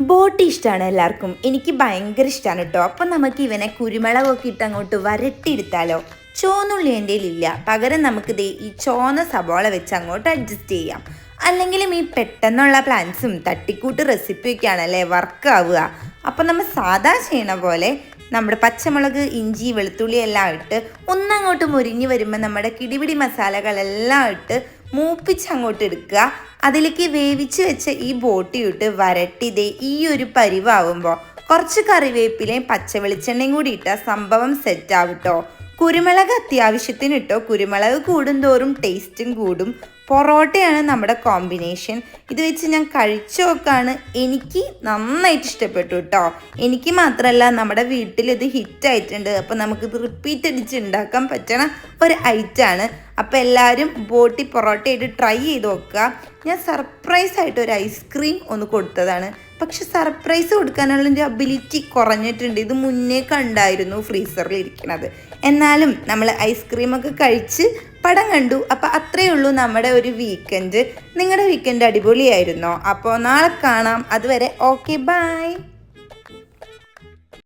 ബോട്ടി ഇഷ്ടമാണ് എല്ലാവർക്കും. എനിക്ക് ഭയങ്കര ഇഷ്ടമാണ് കേട്ടോ. അപ്പം നമുക്ക് ഇവനെ കുരുമുളകൊക്കെ ഇട്ട് അങ്ങോട്ട് വരട്ടിയെടുത്താലോ. ചുവന്നുള്ളി എൻ്റെ കയ്യിലില്ല, പകരം നമുക്ക് ഈ ചോന്ന സബോള വെച്ച് അങ്ങോട്ട് അഡ്ജസ്റ്റ് ചെയ്യാം. അല്ലെങ്കിലും ഈ പെട്ടെന്നുള്ള പ്ലാൻസും തട്ടിക്കൂട്ട് റെസിപ്പിയൊക്കെയാണല്ലേ വർക്കാവുക. അപ്പം നമ്മൾ സാധാ ചെയ്യണ പോലെ നമ്മുടെ പച്ചമുളക്, ഇഞ്ചി, വെളുത്തുള്ളി എല്ലാം ഇട്ട് ഒന്നങ്ങോട്ട് മുരിഞ്ഞ് വരുമ്പോൾ നമ്മുടെ കിടിപിടി മസാലകളെല്ലാം ഇട്ട് മൂപ്പിച്ചങ്ങോട്ട് എടുക്കുക. അതിലേക്ക് വേവിച്ച് വെച്ച ഈ ബോട്ടി ഇട്ട് വരട്ടിതേ ഈ ഒരു പരിവാകുമ്പോൾ കുറച്ച് കറിവേപ്പിലയും പച്ച വെളിച്ചെണ്ണയും കൂടി ഇട്ടാൽ സംഭവം സെറ്റാവും കേട്ടോ. കുരുമുളക് അത്യാവശ്യത്തിന് ഇട്ടോ. കുരുമുളക് കൂടുന്തോറും ടേസ്റ്റും കൂടും. പൊറോട്ടയാണ് നമ്മുടെ കോമ്പിനേഷൻ. ഇത് വെച്ച് ഞാൻ കഴിച്ചു നോക്കാണ്. എനിക്ക് നന്നായിട്ട് ഇഷ്ടപ്പെട്ടു കേട്ടോ. എനിക്ക് മാത്രമല്ല, നമ്മുടെ വീട്ടിൽ ഇത് ഹിറ്റായിട്ടുണ്ട്. അപ്പോൾ നമുക്കിത് റിപ്പീറ്റ് അടിച്ച് ഉണ്ടാക്കാൻ പറ്റണ ഒരു ഐറ്റമാണ്. അപ്പോൾ എല്ലാവരും ബോട്ടി പൊറോട്ടയായിട്ട് ട്രൈ ചെയ്ത് നോക്കുക. ഞാൻ സർപ്രൈസായിട്ട് ഒരു ഐസ്ക്രീം ഒന്ന് കൊടുത്തതാണ്. പക്ഷെ സർപ്രൈസ് കൊടുക്കാനുള്ള അബിലിറ്റി കുറഞ്ഞിട്ടുണ്ട്. ഇത് മുന്നേ കണ്ടായിരുന്നു ഫ്രീസറിൽ ഇരിക്കുന്നത്. എന്നാലും നമ്മൾ ഐസ്ക്രീമൊക്കെ കഴിച്ച് പടം കണ്ടു. അപ്പോൾ അത്രയേ ഉള്ളൂ നമ്മുടെ ഒരു വീക്കെൻഡ്. നിങ്ങളുടെ വീക്കെൻഡ് അടിപൊളിയായിരുന്നോ? അപ്പോൾ നാളെ കാണാം. അതുവരെ ഓക്കെ, ബൈ.